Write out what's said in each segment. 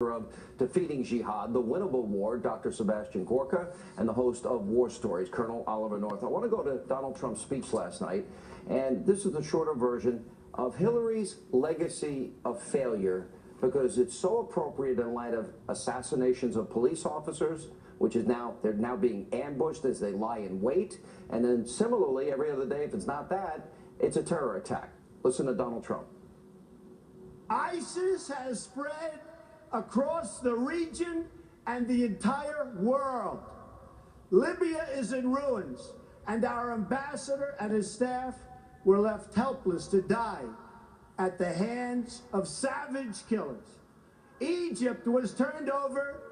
Of Defeating Jihad, the Winnable War, Dr. Sebastian Gorka, and the host of War Stories, Colonel Oliver North. I want to go to Donald Trump's speech last night, and this is the shorter version of Hillary's legacy of failure, because it's so appropriate in light of assassinations of police officers, which is they're now being ambushed as they lie in wait, and then similarly, every other day, if it's not that, it's a terror attack. Listen to Donald Trump. ISIS has spread across the region and the entire world. Libya is in ruins, and our ambassador and his staff were left helpless to die at the hands of savage killers. Egypt was turned over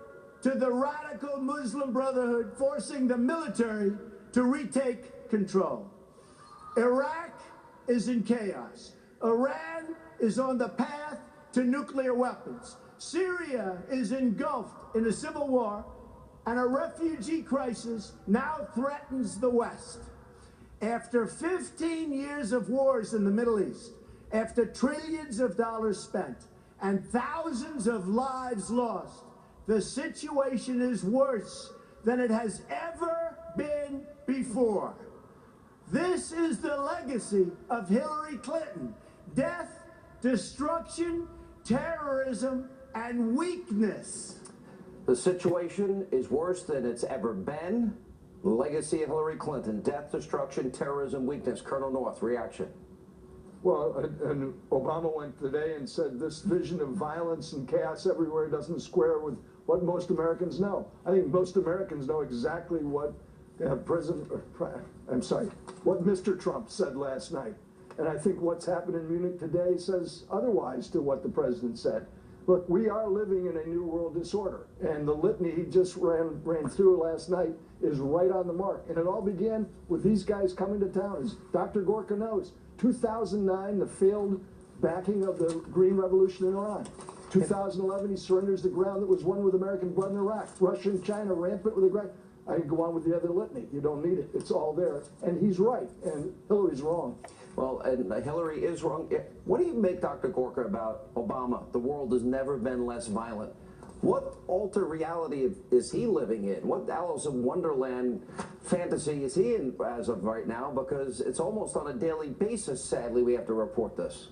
to the radical Muslim Brotherhood, forcing the military to retake control. Iraq is in chaos. Iran is on the path to nuclear weapons. Syria is engulfed in a civil war, and a refugee crisis now threatens the West. After 15 years of wars in the Middle East, after trillions of dollars spent and thousands of lives lost, the situation is worse than it has ever been before. This is the legacy of Hillary Clinton: death, destruction, terrorism, and weakness. The situation is worse than it's ever been. The legacy of Hillary Clinton: death, destruction, terrorism, weakness. Colonel North, reaction. Well, and Obama went today and said this vision of violence and chaos everywhere doesn't square with what most Americans know. I think most Americans know exactly what what Mr. Trump said last night. And I think what's happened in Munich today says otherwise to what the president said. Look, we are living in a new world disorder, and the litany he just ran through last night is right on the mark. And it all began with these guys coming to town. As Dr. Gorka knows, 2009, the failed backing of the Green Revolution in Iran. 2011, he surrenders the ground that was won with American blood in Iraq. Russia and China rampant with the ground. I can go on with the other litany. You don't need it. It's all there. And he's right, and Hillary's wrong. Well, and Hillary is wrong. What do you make, Dr. Gorka, about Obama? The world has never been less violent. What alter reality is he living in? What Alice in Wonderland fantasy is he in as of right now? Because it's almost on a daily basis, sadly, we have to report this.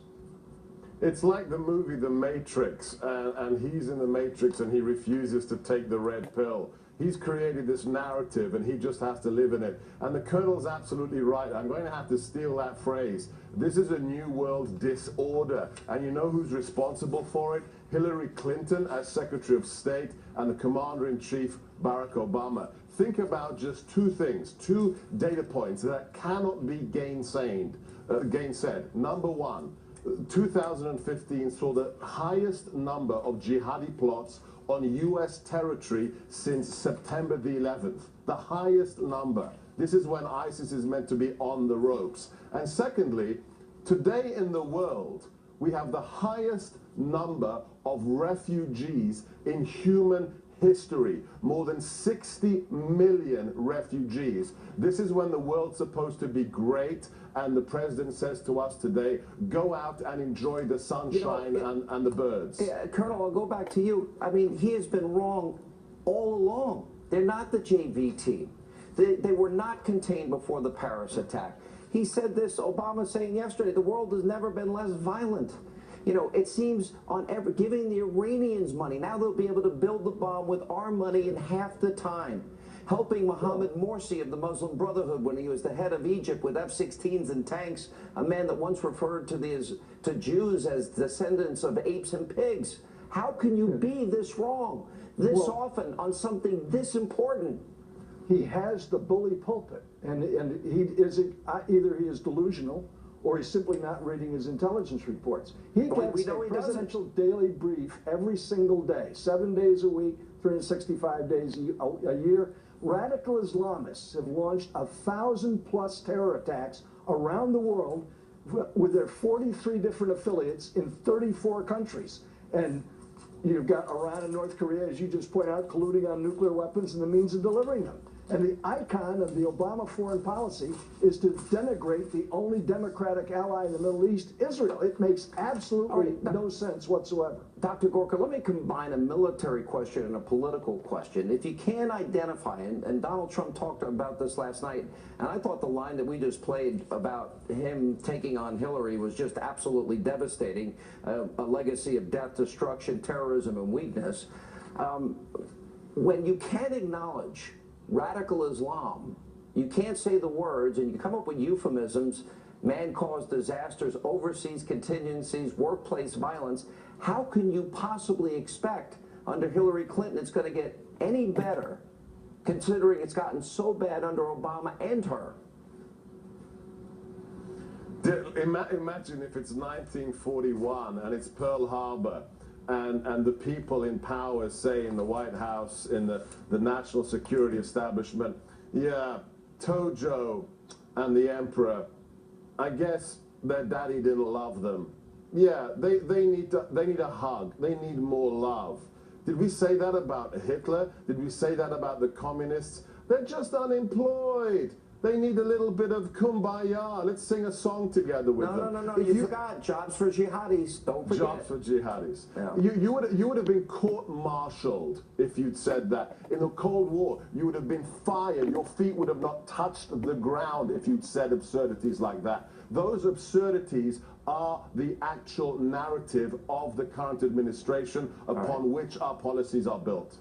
It's like the movie The Matrix, and he's in the Matrix and he refuses to take the red pill. He's created this narrative and he just has to live in it. And the Colonel's absolutely right. I'm going to have to steal that phrase. This is a new world disorder. And you know who's responsible for it? Hillary Clinton as Secretary of State and the Commander-in-Chief, Barack Obama. Think about just two things, two data points that cannot be gainsaid. Number one, 2015 saw the highest number of jihadi plots on U.S. territory since September the 11th. The highest number. This is when ISIS is meant to be on the ropes. And secondly, today in the world, we have the highest number of refugees in human history. More than 60 million refugees. This is when the world's supposed to be great, and the president says to us today, go out and enjoy the sunshine and the birds. Colonel, I'll go back to you. I mean, he has been wrong all along. They're not the JV team. They were not contained before the Paris attack. He said this, Obama saying yesterday, the world has never been less violent. You know, it seems giving the Iranians money. Now they'll be able to build the bomb with our money in half the time. Helping Mohammed Morsi of the Muslim Brotherhood when he was the head of Egypt with F-16s and tanks, a man that once referred to Jews as descendants of apes and pigs. How can you be this wrong this often on something this important? He has the bully pulpit, and either he is delusional or he's simply not reading his intelligence reports. He gets a presidential daily brief every single day, 7 days a week, 365 days a year. Radical Islamists have launched 1,000+ terror attacks around the world with their 43 different affiliates in 34 countries. And you've got Iran and North Korea, as you just pointed out, colluding on nuclear weapons and the means of delivering them. And the icon of the Obama foreign policy is to denigrate the only democratic ally in the Middle East, Israel. It makes absolutely no sense whatsoever. Dr. Gorka, let me combine a military question and a political question. If you can identify, and Donald Trump talked about this last night, and I thought the line that we just played about him taking on Hillary was just absolutely devastating, a legacy of death, destruction, terrorism, and weakness. When you can't acknowledge radical Islam, you can't say the words, and you come up with euphemisms, man-caused disasters, overseas contingencies, workplace violence, how can you possibly expect under Hillary Clinton it's going to get any better, considering it's gotten so bad under Obama and her? Imagine if it's 1941 and it's Pearl Harbor, and the people in power say in the White House, in the national security establishment, yeah, Tojo and the Emperor, I guess their daddy didn't love them. Yeah, they need a hug. They need more love. Did we say that about Hitler? Did we say that about the communists? They're just unemployed. They need a little bit of kumbaya. Let's sing a song together with them. No. You forgot jobs for jihadis. Don't forget. Jobs for jihadis. Yeah. You would have been court-martialed if you'd said that. In the Cold War, you would have been fired. Your feet would have not touched the ground if you'd said absurdities like that. Those absurdities are the actual narrative of the current administration upon which our policies are built.